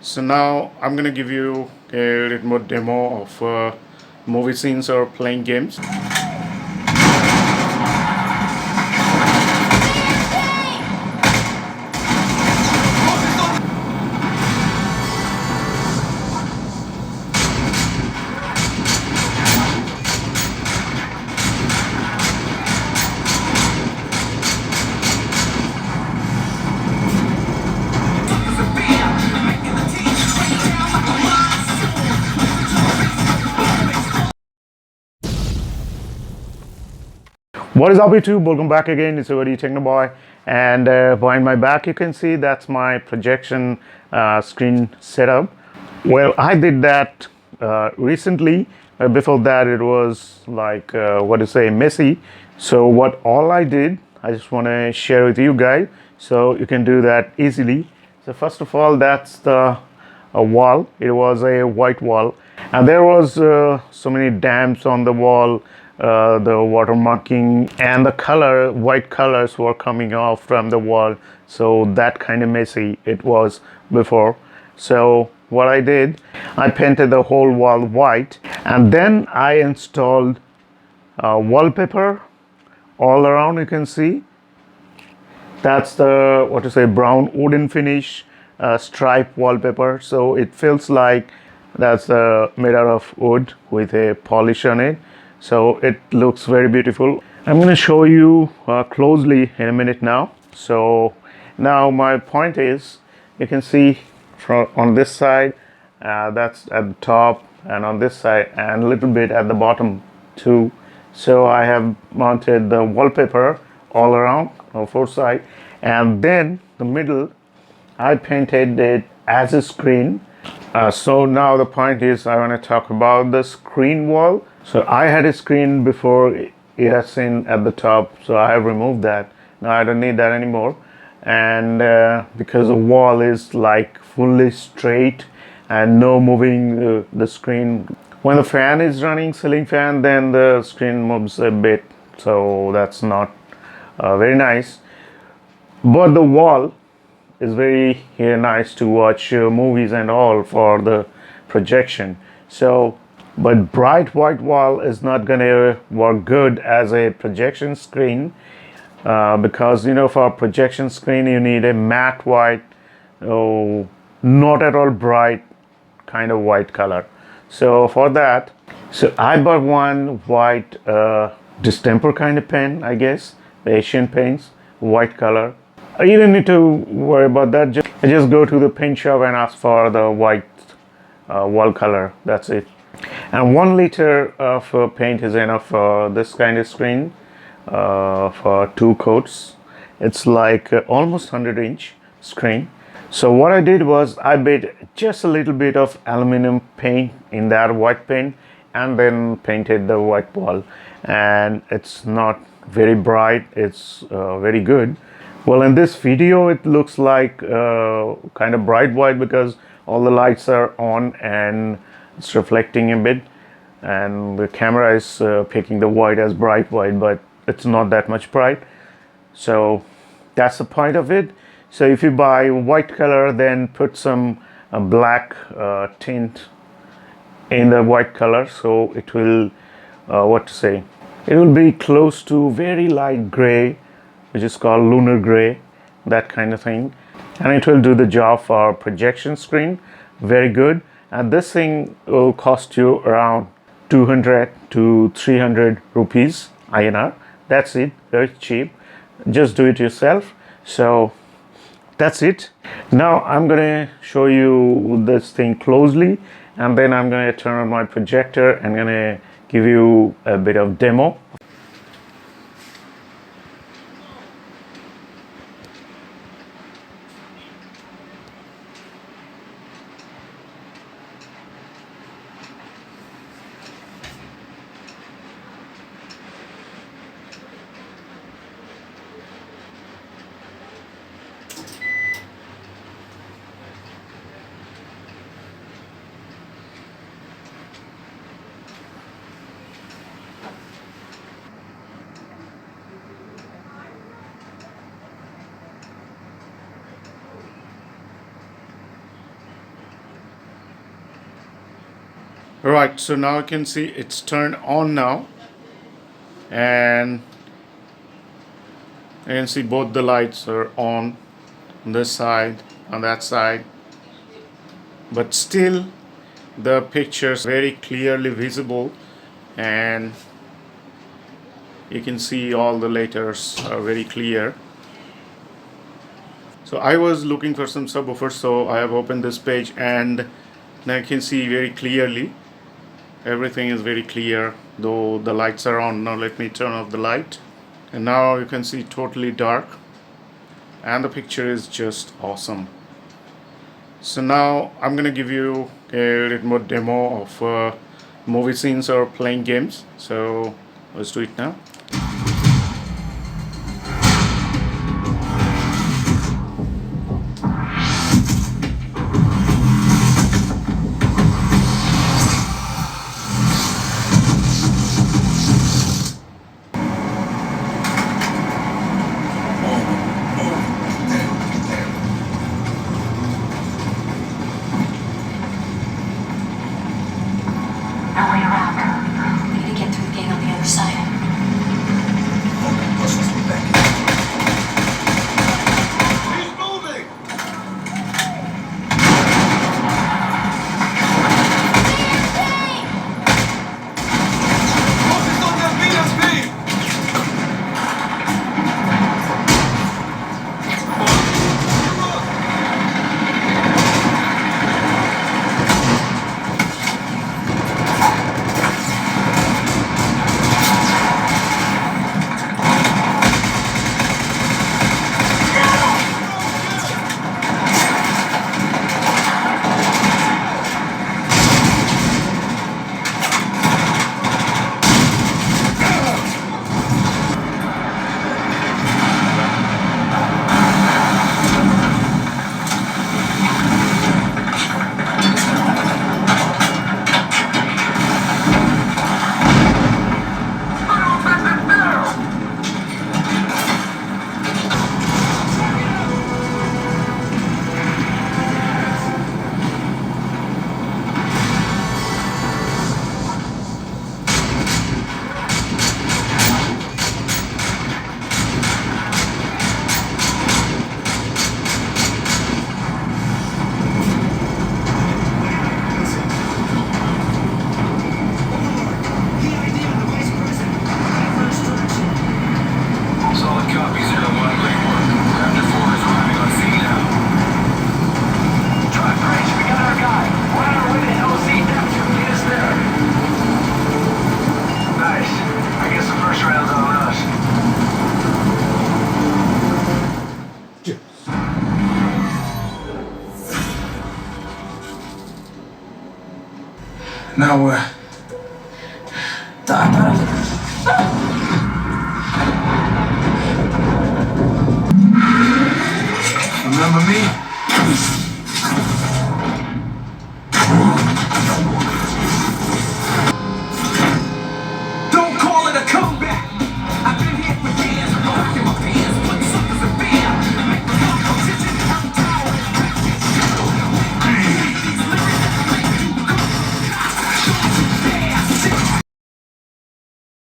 So now I'm gonna give you a little more demo of movie scenes or playing games. What is up YouTube? Welcome back again. It's your buddy technoboy, and behind my back you can see that's my projection screen setup. Well, I did that recently. Before that it was like what to say, messy. So what all I did, I just want to share with you guys so you can do that easily. So first of all, that's the a wall. It was a white wall, and there was so many damps on the wall. The watermarking and the color, white colors were coming off from the wall. So that kind of messy it was before. So what I did, I painted the whole wall white, and then I installed wallpaper all around. You can see that's the what to say, brown wooden finish stripe wallpaper. So it feels like that's made out of wood with a polish on it. So it looks very beautiful. I'm going to show you closely in a minute now. So now my point is, you can see from on this side, that's at the top, and on this side and a little bit at the bottom too. So I have mounted the wallpaper all around on four sides, and then the middle I painted it as a screen. So now the point is, I want to talk about the screen wall. So I had a screen before, it has seen at the top, so I have removed that. Now I don't need that anymore, and because the wall is like fully straight and no moving the screen. When the fan is running, ceiling fan, then the screen moves a bit, so that's not very nice. But the wall is very nice to watch movies and all for the projection. So but bright white wall is not gonna work good as a projection screen, because for a projection screen you need a matte white, oh, not at all bright kind of white color. So for that, so I bought one white distemper kind of pen, I guess, the Asian paints, white color. You don't need to worry about that. Just go to the paint shop and ask for the white wall color. That's it. And 1 liter of paint is enough for this kind of screen, for 2 coats. It's like almost 100-inch screen. So what I did was I bit just a little bit of aluminum paint in that white paint, and then painted the white wall. And it's not very bright, it's very good. Well, in this video it looks like kind of bright white because all the lights are on and it's reflecting a bit, and the camera is picking the white as bright white, but it's not that much bright. So that's the point of it. So if you buy white color, then put some black tint in the white color, so it will what to say, it will be close to very light gray, which is called lunar gray, that kind of thing, and it will do the job for projection screen very good. And this thing will cost you around 200 to 300 rupees INR. That's it, very cheap. Just do it yourself. So that's it. Now I'm gonna show you this thing closely, and then I'm gonna turn on my projector and gonna give you a bit of demo. Right, so now you can see it's turned on now, and you can see both the lights are on this side, on that side, but still the pictures very clearly visible, and you can see all the letters are very clear. So I was looking for some subwoofers, so I have opened this page, and now you can see very clearly everything is very clear, though the lights are on. Now let me turn off the light, and now you can see totally dark, and the picture is just awesome. So now I'm gonna give you a little more demo of movie scenes or playing games. So let's do it now. No way around. We need to get through the gate on the other side. He's moving! Focus on that BSP! Solid copy, 0-1, great work. Raptor 4 is arriving on scene now. Drive bridge, we got our guy. We're on our way to LZ Neptune. Get us there. Nice. I guess the first round's on us. Now what? Remember me?